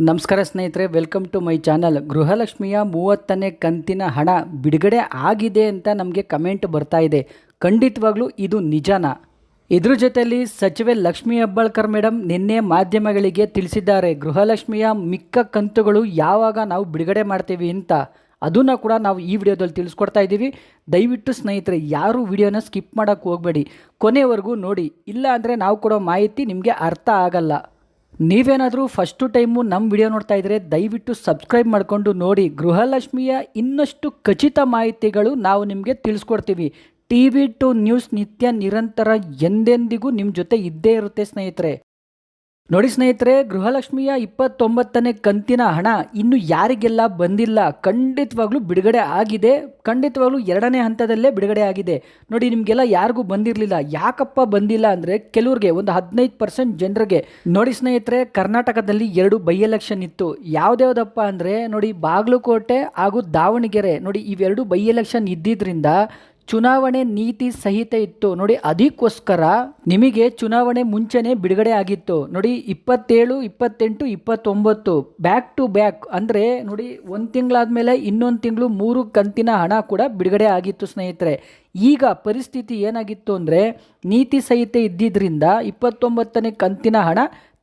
ನಮಸ್ಕಾರ ಸ್ನೇಹಿತರೆ, welcome to my channel. ಗೃಹಲಕ್ಷ್ಮಿಯ 30ನೇ ಕಂತಿನ ಹಣ ಬಿಡುಗಡೆ ಆಗಿದೆ ಅಂತ ನಮಗೆ ಕಮೆಂಟ್ ಬರ್ತಾ ಇದೆ. ಖಂಡಿತವಾಗ್ಲೂ ಇದು ನಿಜನಾ? ಇದ್ರ ಜೊತೆಯಲ್ಲಿ ಸಚಿವೆ ಲಕ್ಷ್ಮೀ ಹೆಬ್ಬಾಳ್ಕರ್ ಮೇಡಮ್ ನಿನ್ನೆ ಮಾಧ್ಯಮಗಳಿಗೆ ತಿಳಿಸಿದ್ದಾರೆ, ಗೃಹಲಕ್ಷ್ಮಿಯ ಮಿಕ್ಕ ಕಂತುಗಳು ಯಾವಾಗ ನಾವು ಬಿಡುಗಡೆ ಮಾಡ್ತೀವಿ ಅಂತ. ಅದನ್ನು ಕೂಡ ನಾವು ಈ ವಿಡಿಯೋದಲ್ಲಿ ತಿಳಿಸ್ಕೊಡ್ತಾ ಇದ್ದೀವಿ. ದಯವಿಟ್ಟು ಸ್ನೇಹಿತರೆ ಯಾರು ವಿಡಿಯೋನ ಸ್ಕಿಪ್ ಮಾಡೋಕ್ಕೆ ಹೋಗಬೇಡಿ, ಕೊನೆವರೆಗೂ ನೋಡಿ. ಇಲ್ಲ ಅಂದರೆ ನಾವು ಕೊಡೋ ಮಾಹಿತಿ ನಿಮಗೆ ಅರ್ಥ ಆಗಲ್ಲ. ನೀವೇನಾದರೂ ಫಸ್ಟು ಟೈಮು ನಮ್ಮ ವಿಡಿಯೋ ನೋಡ್ತಾ ಇದ್ದರೆ ದಯವಿಟ್ಟು ಸಬ್ಸ್ಕ್ರೈಬ್ ಮಾಡಿಕೊಂಡು ನೋಡಿ. ಗೃಹಲಕ್ಷ್ಮಿಯ ಇನ್ನಷ್ಟು ಖಚಿತ ಮಾಹಿತಿಗಳು ನಾವು ನಿಮಗೆ ತಿಳಿಸ್ಕೊಡ್ತೀವಿ. TV2 ನ್ಯೂಸ್ ನಿತ್ಯ ನಿರಂತರ ಎಂದೆಂದಿಗೂ ನಿಮ್ಮ ಜೊತೆ ಇದ್ದೇ ಇರುತ್ತೆ ಸ್ನೇಹಿತರೆ. ನೋಡಿ ಸ್ನೇಹಿತರೆ, ಗೃಹಲಕ್ಷ್ಮಿಯ 29ನೇ ಕಂತಿನ ಹಣ ಇನ್ನು ಯಾರಿಗೆಲ್ಲ ಬಂದಿಲ್ಲ, ಖಂಡಿತವಾಗ್ಲೂ ಬಿಡುಗಡೆ ಆಗಿದೆ. ಖಂಡಿತವಾಗ್ಲೂ 2ನೇ ಹಂತದಲ್ಲೇ ಬಿಡುಗಡೆ ಆಗಿದೆ. ನೋಡಿ, ನಿಮಗೆಲ್ಲ ಯಾರಿಗೂ ಬಂದಿರಲಿಲ್ಲ. ಯಾಕಪ್ಪ ಬಂದಿಲ್ಲ ಅಂದರೆ ಕೆಲವ್ರಿಗೆ, ಒಂದು 15% ಜನರಿಗೆ. ನೋಡಿ ಸ್ನೇಹಿತರೆ, ಕರ್ನಾಟಕದಲ್ಲಿ 2 ಬೈ ಎಲೆಕ್ಷನ್ ಇತ್ತು. ಯಾವುದ್ಯಾವುದಪ್ಪ ಅಂದರೆ ನೋಡಿ, ಬಾಗಲಕೋಟೆ ಹಾಗೂ ದಾವಣಗೆರೆ. ನೋಡಿ, ಇವೆರಡು ಬೈ ಎಲೆಕ್ಷನ್ ಇದ್ದಿದ್ದರಿಂದ ಚುನಾವಣೆ ನೀತಿ ಸಂಹಿತೆ ಇತ್ತು. ನೋಡಿ, ಅದಕ್ಕೋಸ್ಕರ ನಿಮಗೆ ಚುನಾವಣೆ ಮುಂಚೆನೇ ಬಿಡುಗಡೆ ಆಗಿತ್ತು. ನೋಡಿ, 27, 28, 29 ಬ್ಯಾಕ್ ಟು ಬ್ಯಾಕ್ ಅಂದರೆ ನೋಡಿ, ಒಂದು ತಿಂಗಳಾದಮೇಲೆ ಇನ್ನೊಂದು ತಿಂಗಳು 3 ಕಂತಿನ ಹಣ ಕೂಡ ಬಿಡುಗಡೆ ಆಗಿತ್ತು ಸ್ನೇಹಿತರೆ. ಈಗ ಪರಿಸ್ಥಿತಿ ಏನಾಗಿತ್ತು ಅಂದರೆ, ನೀತಿ ಸಂಹಿತೆ ಇದ್ದಿದ್ದರಿಂದ 29ನೇ ಕಂತಿನ ಹಣ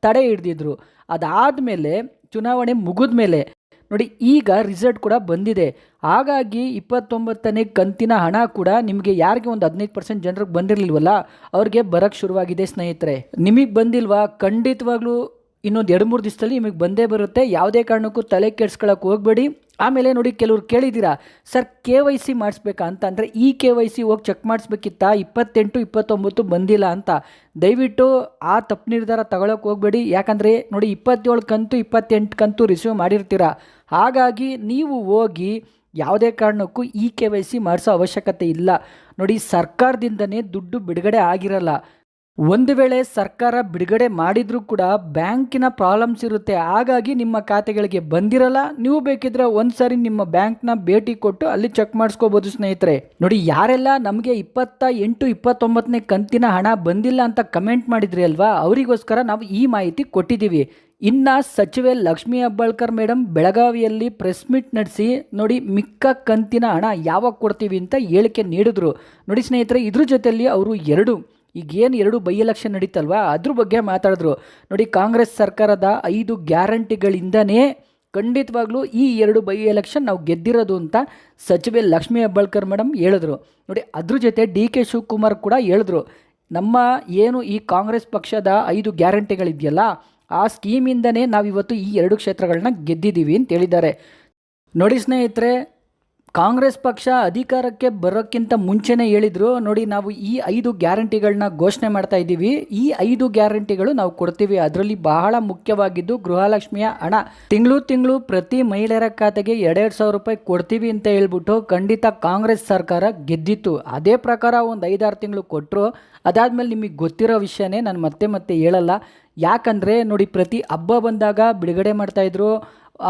ತಡೆ ಹಿಡಿದಿದ್ರು. ಅದಾದಮೇಲೆ ಚುನಾವಣೆ ಮುಗಿದ ಮೇಲೆ ನೋಡಿ, ಈಗ ರಿಸಲ್ಟ್ ಕೂಡ ಬಂದಿದೆ. ಹಾಗಾಗಿ 29ನೇ ಕಂತಿನ ಹಣ ಕೂಡ ನಿಮಗೆ ಯಾರಿಗೆ ಒಂದು 15% ಜನರಿಗೆ ಬಂದಿರಲಿಲ್ವಲ್ಲ, ಅವ್ರಿಗೆ ಬರೋಕ್ಕೆ ಶುರುವಾಗಿದೆ ಸ್ನೇಹಿತರೆ. ನಿಮಗೆ ಬಂದಿಲ್ವಾ? ಖಂಡಿತವಾಗ್ಲೂ ಇನ್ನೊಂದು 2-3 ದಿವಸದಲ್ಲಿ ನಿಮಗೆ ಬಂದೇ ಬರುತ್ತೆ. ಯಾವುದೇ ಕಾರಣಕ್ಕೂ ತಲೆ ಕೆಡ್ಸ್ಕೊಳ್ಳೋಕೆ ಹೋಗಬೇಡಿ. ಆಮೇಲೆ ನೋಡಿ, ಕೆಲವ್ರು ಕೇಳಿದ್ದೀರಾ, ಸರ್ KYC ಮಾಡಿಸ್ಬೇಕಾ ಅಂತ. ಅಂದರೆ ಈ KYC ಹೋಗಿ ಚೆಕ್ ಮಾಡಿಸ್ಬೇಕಿತ್ತಾ, 28, 29 ಬಂದಿಲ್ಲ ಅಂತ. ದಯವಿಟ್ಟು ಆ ತಪ್ಪು ನಿರ್ಧಾರ ತಗೊಳ್ಳೋಕೆ ಹೋಗಬೇಡಿ. ಯಾಕಂದರೆ ನೋಡಿ, 27 ಕಂತು 28 ಕಂತು ರಿಸೀವ್ ಮಾಡಿರ್ತೀರ. ಹಾಗಾಗಿ ನೀವು ಹೋಗಿ ಯಾವುದೇ ಕಾರಣಕ್ಕೂ ಈ KYC ಮಾಡಿಸೋ ಅವಶ್ಯಕತೆ ಇಲ್ಲ. ನೋಡಿ, ಸರ್ಕಾರದಿಂದನೇ ದುಡ್ಡು ಬಿಡುಗಡೆ ಆಗಿರಲ್ಲ. ಒಂದು ವೇಳೆ ಸರ್ಕಾರ ಬಿಡುಗಡೆ ಮಾಡಿದರೂ ಕೂಡ ಬ್ಯಾಂಕಿನ ಪ್ರಾಬ್ಲಮ್ಸ್ ಇರುತ್ತೆ. ಹಾಗಾಗಿ ನಿಮ್ಮ ಖಾತೆಗಳಿಗೆ ಬಂದಿರಲ್ಲ. ನೀವು ಬೇಕಿದ್ರೆ ಒಂದು ಸಾರಿ ನಿಮ್ಮ ಬ್ಯಾಂಕ್ನ ಭೇಟಿ ಕೊಟ್ಟು ಅಲ್ಲಿ ಚೆಕ್ ಮಾಡಿಸ್ಕೋಬೋದು ಸ್ನೇಹಿತರೆ. ನೋಡಿ, ಯಾರೆಲ್ಲ ನಮಗೆ 28, 29ನೇ ಕಂತಿನ ಹಣ ಬಂದಿಲ್ಲ ಅಂತ ಕಮೆಂಟ್ ಮಾಡಿದ್ರಿ ಅಲ್ವಾ, ಅವರಿಗೋಸ್ಕರ ನಾವು ಈ ಮಾಹಿತಿ ಕೊಟ್ಟಿದ್ದೀವಿ. ಇನ್ನು ಸಚಿವೆ ಲಕ್ಷ್ಮೀ ಹೆಬ್ಬಾಳ್ಕರ್ ಮೇಡಮ್ ಬೆಳಗಾವಿಯಲ್ಲಿ ಪ್ರೆಸ್ ಮೀಟ್ ನಡೆಸಿ ನೋಡಿ, ಮಿಕ್ಕ ಕಂತಿನ ಹಣ ಯಾವಾಗ ಕೊಡ್ತೀವಿ ಅಂತ ಹೇಳಿಕೆ ನೀಡಿದ್ರು. ನೋಡಿ ಸ್ನೇಹಿತರೆ, ಇದ್ರ ಜೊತೆಯಲ್ಲಿ ಅವರು ಈಗೇನು 2 ಬೈ ಎಲೆಕ್ಷನ್ ನಡೀತಲ್ವಾ, ಅದ್ರ ಬಗ್ಗೆ ಮಾತಾಡಿದ್ರು. ನೋಡಿ, ಕಾಂಗ್ರೆಸ್ ಸರ್ಕಾರದ 5 ಗ್ಯಾರಂಟಿಗಳಿಂದನೇ ಖಂಡಿತವಾಗ್ಲೂ ಈ 2 ಬೈ ಎಲೆಕ್ಷನ್ ನಾವು ಗೆದ್ದಿರೋದು ಅಂತ ಸಚಿವೆ ಲಕ್ಷ್ಮೀ ಹೆಬ್ಬಾಳ್ಕರ್ ಮೇಡಮ್ ಹೇಳಿದ್ರು. ನೋಡಿ, ಅದ್ರ ಜೊತೆ DK ಶಿವಕುಮಾರ್ ಕೂಡ ಹೇಳಿದ್ರು, ನಮ್ಮ ಏನು ಈ ಕಾಂಗ್ರೆಸ್ ಪಕ್ಷದ 5 ಗ್ಯಾರಂಟಿಗಳಿದೆಯಲ್ಲ, ಆ ಸ್ಕೀಮಿಂದನೇ ನಾವಿವತ್ತು ಈ 2 ಕ್ಷೇತ್ರಗಳನ್ನ ಗೆದ್ದಿದ್ದೀವಿ ಅಂತ ಹೇಳಿದ್ದಾರೆ. ನೋಡಿ ಸ್ನೇಹಿತರೆ, ಕಾಂಗ್ರೆಸ್ ಪಕ್ಷ ಅಧಿಕಾರಕ್ಕೆ ಬರೋಕ್ಕಿಂತ ಮುಂಚೆನೇ ಹೇಳಿದರು, ನೋಡಿ ನಾವು ಈ 5 ಗ್ಯಾರಂಟಿಗಳನ್ನ ಘೋಷಣೆ ಮಾಡ್ತಾ ಇದ್ದೀವಿ, ಈ 5 ಗ್ಯಾರಂಟಿಗಳು ನಾವು ಕೊಡ್ತೀವಿ. ಅದರಲ್ಲಿ ಬಹಳ ಮುಖ್ಯವಾಗಿದ್ದು ಗೃಹಲಕ್ಷ್ಮಿಯ ಹಣ ತಿಂಗಳು ಪ್ರತಿ ಮಹಿಳೆಯರ ಖಾತೆಗೆ 2,000 ರೂಪಾಯಿ ಕೊಡ್ತೀವಿ ಅಂತ ಹೇಳ್ಬಿಟ್ಟು ಖಂಡಿತ ಕಾಂಗ್ರೆಸ್ ಸರ್ಕಾರ ಗೆದ್ದಿತ್ತು. ಅದೇ ಪ್ರಕಾರ ಒಂದು 5-6 ತಿಂಗಳು ಕೊಟ್ಟರು. ಅದಾದಮೇಲೆ ನಿಮಗೆ ಗೊತ್ತಿರೋ ವಿಷಯನೇ ನಾನು ಮತ್ತೆ ಹೇಳಲ್ಲ. ಯಾಕಂದರೆ ನೋಡಿ, ಪ್ರತಿ ಹಬ್ಬ ಬಂದಾಗ ಬಿಡುಗಡೆ ಮಾಡ್ತಾಯಿದ್ರು.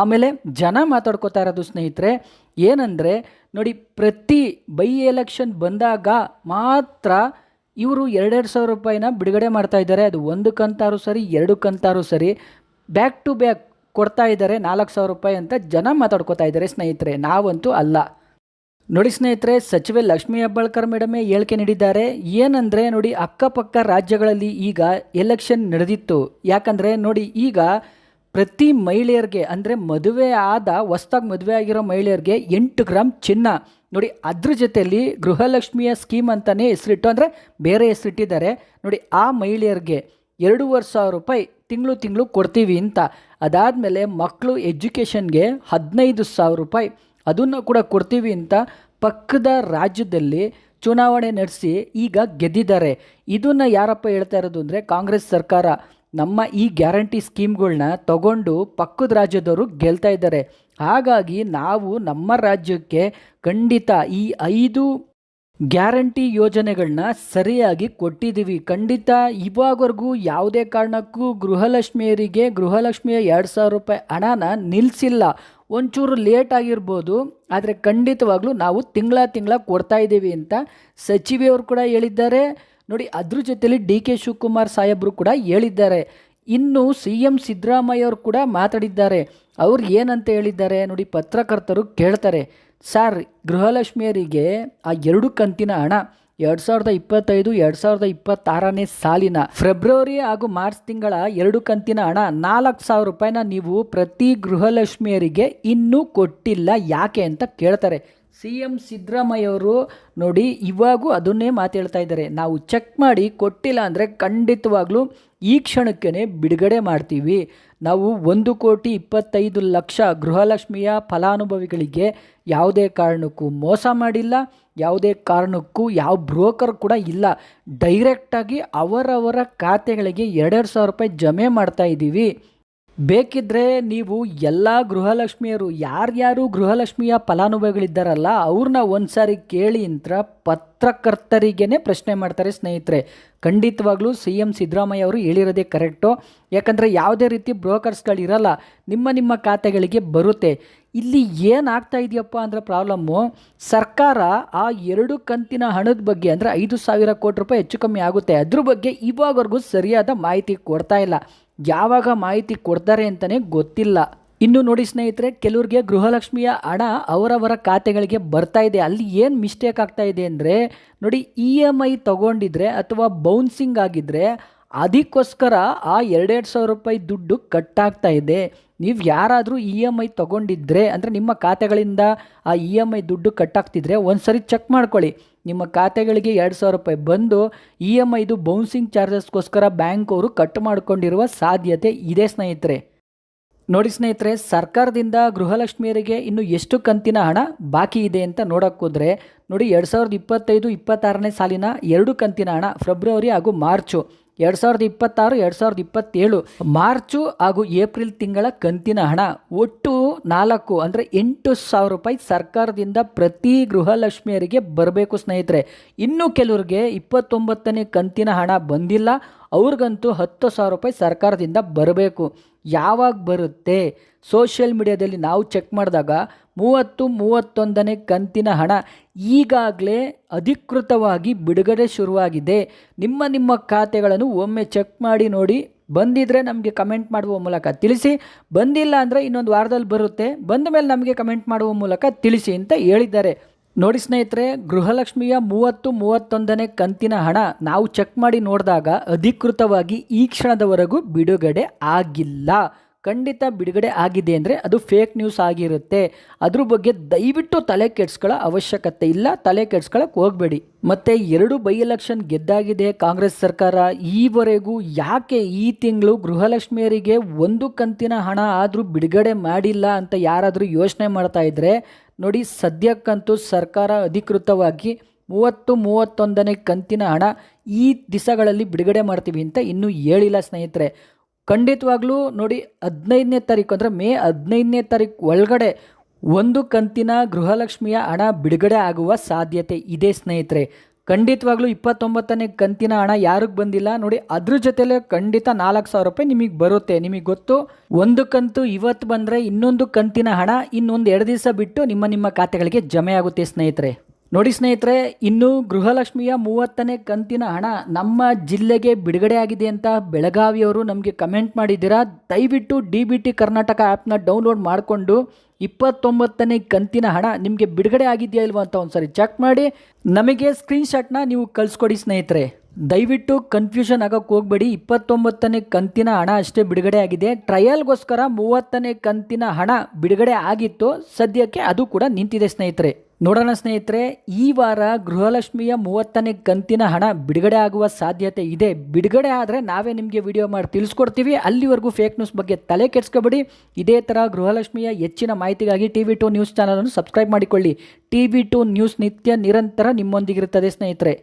ಆಮೇಲೆ ಜನ ಮಾತಾಡ್ಕೋತಾ ಇರೋದು ಸ್ನೇಹಿತರೆ ಏನಂದರೆ ನೋಡಿ, ಪ್ರತಿ ಬೈ ಎಲೆಕ್ಷನ್ ಬಂದಾಗ ಮಾತ್ರ ಇವರು 2,000 ರೂಪಾಯಿನ ಬಿಡುಗಡೆ ಮಾಡ್ತಾ ಇದ್ದಾರೆ. ಅದು 1 ಕಂತಾರು ಸರಿ, 2 ಕಂತಾರು ಸರಿ, ಬ್ಯಾಕ್ ಟು ಬ್ಯಾಕ್ ಕೊಡ್ತಾ ಇದ್ದಾರೆ 4,000 ರೂಪಾಯಿ ಅಂತ ಜನ ಮಾತಾಡ್ಕೋತಾ ಇದ್ದಾರೆ ಸ್ನೇಹಿತರೆ, ನಾವಂತೂ ಅಲ್ಲ. ನೋಡಿ ಸ್ನೇಹಿತರೆ, ಸಚಿವೆ ಲಕ್ಷ್ಮೀ ಹೆಬ್ಬಾಳ್ಕರ್ ಮೇಡಮೇ ಹೇಳಿಕೆ ನೀಡಿದ್ದಾರೆ. ಏನಂದರೆ ನೋಡಿ, ಅಕ್ಕಪಕ್ಕ ರಾಜ್ಯಗಳಲ್ಲಿ ಈಗ ಎಲೆಕ್ಷನ್ ನಡೆದಿತ್ತು. ಯಾಕಂದರೆ ನೋಡಿ, ಈಗ ಪ್ರತಿ ಮಹಿಳೆಯರಿಗೆ ಅಂದರೆ ಹೊಸದಾಗಿ ಮದುವೆ ಆಗಿರೋ ಮಹಿಳೆಯರಿಗೆ 8 ಗ್ರಾಮ್ ಚಿನ್ನ. ನೋಡಿ, ಅದ್ರ ಜೊತೆಯಲ್ಲಿ ಗೃಹಲಕ್ಷ್ಮಿಯ ಸ್ಕೀಮ್ ಅಂತಲೇ ಹೆಸರಿಟ್ಟು, ಅಂದರೆ ಬೇರೆ ಹೆಸರಿಟ್ಟಿದ್ದಾರೆ ನೋಡಿ, ಆ ಮಹಿಳೆಯರಿಗೆ 2,500 ರೂಪಾಯಿ ತಿಂಗಳು ಕೊಡ್ತೀವಿ ಅಂತ. ಅದಾದಮೇಲೆ ಮಕ್ಕಳು ಎಜುಕೇಷನ್ಗೆ 15,000 ರೂಪಾಯಿ ಅದನ್ನು ಕೂಡ ಕೊಡ್ತೀವಿ ಅಂತ ಪಕ್ಕದ ರಾಜ್ಯದಲ್ಲಿ ಚುನಾವಣೆ ನಡೆಸಿ ಈಗ ಗೆದ್ದಿದ್ದಾರೆ. ಇದನ್ನು ಯಾರಪ್ಪ ಹೇಳ್ತಾ ಇರೋದು ಅಂದರೆ ಕಾಂಗ್ರೆಸ್ ಸರ್ಕಾರ. ನಮ್ಮ ಈ ಗ್ಯಾರಂಟಿ ಸ್ಕೀಮ್ಗಳನ್ನ ತಗೊಂಡು ಪಕ್ಕದ ರಾಜ್ಯದವರು ಗೆಲ್ತಾ ಇದ್ದಾರೆ. ಹಾಗಾಗಿ ನಾವು ನಮ್ಮ ರಾಜ್ಯಕ್ಕೆ ಖಂಡಿತ ಈ 5 ಗ್ಯಾರಂಟಿ ಯೋಜನೆಗಳನ್ನ ಸರಿಯಾಗಿ ಕೊಟ್ಟಿದ್ದೀವಿ. ಖಂಡಿತ ಇವಾಗವರೆಗೂ ಯಾವುದೇ ಕಾರಣಕ್ಕೂ ಗೃಹಲಕ್ಷ್ಮಿಯರಿಗೆ ಗೃಹಲಕ್ಷ್ಮಿಯ 2,000 ರೂಪಾಯಿ ಹಣನ ನಿಲ್ಲಿಸಿಲ್ಲ. ಒಂಚೂರು ಲೇಟ್ ಆಗಿರ್ಬೋದು, ಆದರೆ ಖಂಡಿತವಾಗ್ಲೂ ನಾವು ತಿಂಗಳ ಕೊಡ್ತಾ ಇದ್ದೀವಿ ಅಂತ ಸಚಿವೆಯವರು ಕೂಡ ಹೇಳಿದ್ದಾರೆ. ನೋಡಿ, ಅದ್ರ ಜೊತೆಲಿ DK ಶಿವಕುಮಾರ್ ಸಾಹೇಬರು ಕೂಡ ಹೇಳಿದ್ದಾರೆ. ಇನ್ನು CM ಸಿದ್ದರಾಮಯ್ಯ ಅವರು ಕೂಡ ಮಾತಾಡಿದ್ದಾರೆ. ಅವ್ರು ಏನಂತ ಹೇಳಿದ್ದಾರೆ ನೋಡಿ, ಪತ್ರಕರ್ತರು ಕೇಳ್ತಾರೆ, ಸರ್ ಗೃಹಲಕ್ಷ್ಮಿಯರಿಗೆ ಆ 2 ಕಂತಿನ ಹಣ 2025 2026ನೇ ಸಾಲಿನ ಫೆಬ್ರವರಿ ಹಾಗೂ ಮಾರ್ಚ್ ತಿಂಗಳ 2 ಕಂತಿನ ಹಣ 4,000 ರೂಪಾಯಿನ ನೀವು ಪ್ರತಿ ಗೃಹಲಕ್ಷ್ಮಿಯರಿಗೆ ಇನ್ನೂ ಕೊಟ್ಟಿಲ್ಲ, ಯಾಕೆ ಅಂತ ಕೇಳ್ತಾರೆ. CM ಸಿದ್ದರಾಮಯ್ಯ ಅವರು ನೋಡಿ ಇವಾಗೂ ಅದನ್ನೇ ಮಾತಾಡ್ತಾ ಇದ್ದಾರೆ, ನಾವು ಚೆಕ್ ಮಾಡಿ ಕೊಟ್ಟಿಲ್ಲ ಅಂದರೆ ಖಂಡಿತವಾಗ್ಲೂ ಈ ಕ್ಷಣಕ್ಕೇ ಬಿಡುಗಡೆ ಮಾಡ್ತೀವಿ. ನಾವು 1,25,00,000 ಗೃಹಲಕ್ಷ್ಮಿಯ ಫಲಾನುಭವಿಗಳಿಗೆ ಯಾವುದೇ ಕಾರಣಕ್ಕೂ ಮೋಸ ಮಾಡಿಲ್ಲ, ಯಾವುದೇ ಕಾರಣಕ್ಕೂ ಯಾವ ಬ್ರೋಕರ್ ಕೂಡ ಇಲ್ಲ. ಡೈರೆಕ್ಟಾಗಿ ಅವರವರ ಖಾತೆಗಳಿಗೆ 2,000 ರೂಪಾಯಿ ಜಮೆ ಮಾಡ್ತಾ ಇದ್ದೀವಿ. ಬೇಕಿದ್ದರೆ ನೀವು ಎಲ್ಲ ಗೃಹಲಕ್ಷ್ಮಿಯರು ಯಾರ್ಯಾರು ಗೃಹಲಕ್ಷ್ಮಿಯ ಫಲಾನುಭವಿಗಳಿದ್ದಾರಲ್ಲ ಅವ್ರನ್ನ ಒಂದ್ಸಾರಿ ಕೇಳಿ ಅಂತ ಪತ್ರಕರ್ತರಿಗೇ ಪ್ರಶ್ನೆ ಮಾಡ್ತಾರೆ ಸ್ನೇಹಿತರೆ. ಖಂಡಿತವಾಗ್ಲೂ CM ಸಿದ್ದರಾಮಯ್ಯ ಅವರು ಹೇಳಿರೋದೇ ಕರೆಕ್ಟು. ಯಾಕಂದರೆ ಯಾವುದೇ ರೀತಿ ಬ್ರೋಕರ್ಸ್ಗಳಿರಲ್ಲ, ನಿಮ್ಮ ಖಾತೆಗಳಿಗೆ ಬರುತ್ತೆ. ಇಲ್ಲಿ ಏನಾಗ್ತಾ ಇದೆಯಪ್ಪ ಅಂದರೆ ಪ್ರಾಬ್ಲಮ್ಮು, ಸರ್ಕಾರ ಆ 2 ಕಂತಿನ ಹಣದ ಬಗ್ಗೆ ಅಂದರೆ 5,000 ಕೋಟಿ ರೂಪಾಯಿ ಹೆಚ್ಚು ಕಮ್ಮಿ ಆಗುತ್ತೆ, ಅದ್ರ ಬಗ್ಗೆ ಇವಾಗವರೆಗೂ ಸರಿಯಾದ ಮಾಹಿತಿ ಕೊಡ್ತಾ ಇಲ್ಲ. ಯಾವಾಗ ಮಾಹಿತಿ ಕೊಡ್ತಾರೆ ಅಂತಲೇ ಗೊತ್ತಿಲ್ಲ. ಇನ್ನು ನೋಡಿ ಸ್ನೇಹಿತರೆ, ಕೆಲವ್ರಿಗೆ ಗೃಹಲಕ್ಷ್ಮಿಯ ಹಣ ಅವರವರ ಖಾತೆಗಳಿಗೆ ಬರ್ತಾ ಇದೆ. ಅಲ್ಲಿ ಏನು ಮಿಸ್ಟೇಕ್ ಆಗ್ತಾ ಇದೆ ಅಂದರೆ ನೋಡಿ, EMI ತಗೊಂಡಿದ್ರೆ ಅಥವಾ ಬೌನ್ಸಿಂಗ್ ಆಗಿದ್ದರೆ ಅದಕ್ಕೋಸ್ಕರ ಆ 2,000 ರೂಪಾಯಿ ದುಡ್ಡು ಕಟ್ಟಾಗ್ತಾ ಇದೆ. ನೀವು ಯಾರಾದರೂ EMI ತಗೊಂಡಿದ್ರೆ ಅಂದರೆ ನಿಮ್ಮ ಖಾತೆಗಳಿಂದ ಆ EMI ದುಡ್ಡು ಕಟ್ಟಾಗ್ತಿದ್ರೆ ಒಂದು ಸರಿ ಚೆಕ್ ಮಾಡ್ಕೊಳ್ಳಿ. ನಿಮ್ಮ ಖಾತೆಗಳಿಗೆ 2,000 ರೂಪಾಯಿ ಬಂದು EMIದು ಬೌನ್ಸಿಂಗ್ ಚಾರ್ಜಸ್ಗೋಸ್ಕರ ಬ್ಯಾಂಕ್ ಅವರು ಕಟ್ ಮಾಡಿಕೊಂಡಿರುವ ಸಾಧ್ಯತೆ ಇದೆ ಸ್ನೇಹಿತರೆ. ನೋಡಿ ಸ್ನೇಹಿತರೆ, ಸರ್ಕಾರದಿಂದ ಗೃಹಲಕ್ಷ್ಮಿಯರಿಗೆ ಇನ್ನು ಎಷ್ಟು ಕಂತಿನ ಹಣ ಬಾಕಿ ಇದೆ ಅಂತ ನೋಡೋಕ್ಕೋದ್ರೆ ನೋಡಿ, 2025-26ನೇ ಸಾಲಿನ 2 ಕಂತಿನ ಹಣ ಫೆಬ್ರವರಿ ಹಾಗೂ ಮಾರ್ಚು, 2026-2027 ಮಾರ್ಚು ಹಾಗೂ ಏಪ್ರಿಲ್ ತಿಂಗಳ ಕಂತಿನ ಹಣ ಒಟ್ಟು 4 ಅಂದರೆ 8,000 ರೂಪಾಯಿ ಸರ್ಕಾರದಿಂದ ಪ್ರತಿ ಗೃಹಲಕ್ಷ್ಮಿಯರಿಗೆ ಬರಬೇಕು ಸ್ನೇಹಿತರೆ. ಇನ್ನು ಕೆಲವ್ರಿಗೆ 29ನೇ ಕಂತಿನ ಹಣ ಬಂದಿಲ್ಲ, ಅವ್ರಿಗಂತೂ 10,000 ರೂಪಾಯಿ ಸರ್ಕಾರದಿಂದ ಬರಬೇಕು. ಯಾವಾಗ ಬರುತ್ತೆ? ಸೋಷಿಯಲ್ ಮೀಡಿಯಾದಲ್ಲಿ ನಾವು ಚೆಕ್ ಮಾಡಿದಾಗ 30-31ನೇ ಕಂತಿನ ಹಣ ಈಗಾಗಲೇ ಅಧಿಕೃತವಾಗಿ ಬಿಡುಗಡೆ ಶುರುವಾಗಿದೆ. ನಿಮ್ಮ ಖಾತೆಗಳನ್ನು ಒಮ್ಮೆ ಚೆಕ್ ಮಾಡಿ ನೋಡಿ. ಬಂದಿದ್ದರೆ ನಮಗೆ ಕಮೆಂಟ್ ಮಾಡುವ ಮೂಲಕ ತಿಳಿಸಿ, ಬಂದಿಲ್ಲ ಅಂದರೆ ಇನ್ನೊಂದು ವಾರದಲ್ಲಿ ಬರುತ್ತೆ, ಬಂದ ಮೇಲೆ ನಮಗೆ ಕಮೆಂಟ್ ಮಾಡುವ ಮೂಲಕ ತಿಳಿಸಿ ಅಂತ ಹೇಳಿದ್ದಾರೆ. ನೋಡಿ ಸ್ನೇಹಿತರೆ, ಗೃಹಲಕ್ಷ್ಮಿಯ 30-31ನೇ ಕಂತಿನ ಹಣ ನಾವು ಚೆಕ್ ಮಾಡಿ ನೋಡಿದಾಗ ಅಧಿಕೃತವಾಗಿ ಈ ಕ್ಷಣದವರೆಗೂ ಬಿಡುಗಡೆ ಆಗಿಲ್ಲ. ಖಂಡಿತ ಬಿಡುಗಡೆ ಆಗಿದೆ ಅಂದರೆ ಅದು ಫೇಕ್ ನ್ಯೂಸ್ ಆಗಿರುತ್ತೆ. ಅದ್ರ ಬಗ್ಗೆ ದಯವಿಟ್ಟು ತಲೆ ಕೆಡಿಸ್ಕೊಳ್ಳೋ ಅವಶ್ಯಕತೆ ಇಲ್ಲ, ತಲೆ ಕೆಡಿಸ್ಕೊಳ್ಳೋಕೆ ಹೋಗಬೇಡಿ. ಮತ್ತು 2 ಬೈ ಎಲೆಕ್ಷನ್ ಗೆದ್ದಾಗಿದೆ ಕಾಂಗ್ರೆಸ್ ಸರ್ಕಾರ. ಈವರೆಗೂ ಯಾಕೆ ಈ ತಿಂಗಳು ಗೃಹಲಕ್ಷ್ಮಿಯರಿಗೆ 1 ಕಂತಿನ ಹಣ ಆದರೂ ಬಿಡುಗಡೆ ಮಾಡಿಲ್ಲ ಅಂತ ಯಾರಾದರೂ ಯೋಚನೆ ಮಾಡ್ತಾ ಇದ್ದರೆ ನೋಡಿ, ಸದ್ಯಕ್ಕಂತೂ ಸರ್ಕಾರ ಅಧಿಕೃತವಾಗಿ 30-31ನೇ ಕಂತಿನ ಹಣ ಈ ದಿವಸಗಳಲ್ಲಿ ಬಿಡುಗಡೆ ಮಾಡ್ತೀವಿ ಅಂತ ಇನ್ನೂ ಹೇಳಿಲ್ಲ ಸ್ನೇಹಿತರೆ. ಖಂಡಿತವಾಗ್ಲೂ ನೋಡಿ, 15ನೇ ತಾರೀಕು ಅಂದರೆ ಮೇ 15ನೇ ತಾರೀಕು ಒಳಗಡೆ 1 ಕಂತಿನ ಗೃಹಲಕ್ಷ್ಮಿಯ ಹಣ ಬಿಡುಗಡೆ ಆಗುವ ಸಾಧ್ಯತೆ ಇದೆ ಸ್ನೇಹಿತರೆ. ಖಂಡಿತವಾಗ್ಲೂ 29ನೇ ಕಂತಿನ ಹಣ ಯಾರಿಗೆ ಬಂದಿಲ್ಲ ನೋಡಿ, ಅದ್ರ ಜೊತೆಲೆ ಖಂಡಿತ 4,000 ರೂಪಾಯಿ ನಿಮಗೆ ಬರುತ್ತೆ. ನಿಮಗೆ ಗೊತ್ತು, 1 ಕಂತು ಇವತ್ತು ಬಂದರೆ ಇನ್ನೊಂದು ಕಂತಿನ ಹಣ ಇನ್ನೊಂದು 2 ದಿವಸ ಬಿಟ್ಟು ನಿಮ್ಮ ಖಾತೆಗಳಿಗೆ ಜಮೆ ಆಗುತ್ತೆ ಸ್ನೇಹಿತರೆ. ನೋಡಿ ಸ್ನೇಹಿತರೆ, ಇನ್ನು ಗೃಹಲಕ್ಷ್ಮಿಯ 30ನೇ ಕಂತಿನ ಹಣ ನಮ್ಮ ಜಿಲ್ಲೆಗೆ ಬಿಡುಗಡೆ ಆಗಿದೆ ಅಂತ ಬೆಳಗಾವಿಯವರು ನಮಗೆ ಕಮೆಂಟ್ ಮಾಡಿದ್ದೀರಾ. ದಯವಿಟ್ಟು DBT ಕರ್ನಾಟಕ ಆ್ಯಪ್ನ ಡೌನ್ಲೋಡ್ ಮಾಡಿಕೊಂಡು 29ನೇ ಕಂತಿನ ಹಣ ನಿಮಗೆ ಬಿಡುಗಡೆ ಆಗಿದೆಯಾ ಇಲ್ವಾ ಅಂತ ಒಂದ್ಸರಿ ಚೆಕ್ ಮಾಡಿ ನಮಗೆ ಸ್ಕ್ರೀನ್ಶಾಟ್ನ ನೀವು ಕಳಿಸ್ಕೊಡಿ ಸ್ನೇಹಿತರೆ. ದಯವಿಟ್ಟು ಕನ್ಫ್ಯೂಷನ್ ಆಗೋಕ್ಕೆ ಹೋಗಬೇಡಿ. 29ನೇ ಕಂತಿನ ಹಣ ಅಷ್ಟೇ ಬಿಡುಗಡೆ ಆಗಿದೆ. ಟ್ರಯಲ್ಗೋಸ್ಕರ 30ನೇ ಕಂತಿನ ಹಣ ಬಿಡುಗಡೆ ಆಗಿತ್ತು, ಸದ್ಯಕ್ಕೆ ಅದು ಕೂಡ ನಿಂತಿದೆ ಸ್ನೇಹಿತರೆ. ನೋಡೋಣ ಸ್ನೇಹಿತರೆ, ಈ ವಾರ ಗೃಹಲಕ್ಷ್ಮಿಯ 30ನೇ ಕಂತಿನ ಹಣ ಬಿಡುಗಡೆ ಆಗುವ ಸಾಧ್ಯತೆ ಇದೆ. ಬಿಡುಗಡೆ ಆದರೆ ನಾವೇ ನಿಮಗೆ ವಿಡಿಯೋ ಮಾಡಿ ತಿಳಿಸ್ಕೊಡ್ತೀವಿ. ಅಲ್ಲಿವರೆಗೂ ಫೇಕ್ ನ್ಯೂಸ್ ಬಗ್ಗೆ ತಲೆ ಕೆಡಿಸ್ಕೋಬೇಡಿ. ಇದೇ ಥರ ಗೃಹಲಕ್ಷ್ಮಿಯ ಹೆಚ್ಚಿನ ಮಾಹಿತಿಗಾಗಿ TV2 ನ್ಯೂಸ್ ಚಾನಲನ್ನು ಸಬ್ಸ್ಕ್ರೈಬ್ ಮಾಡಿಕೊಳ್ಳಿ. TV2 ನ್ಯೂಸ್ ನಿತ್ಯ ನಿರಂತರ ನಿಮ್ಮೊಂದಿಗಿರುತ್ತದೆ ಸ್ನೇಹಿತರೆ.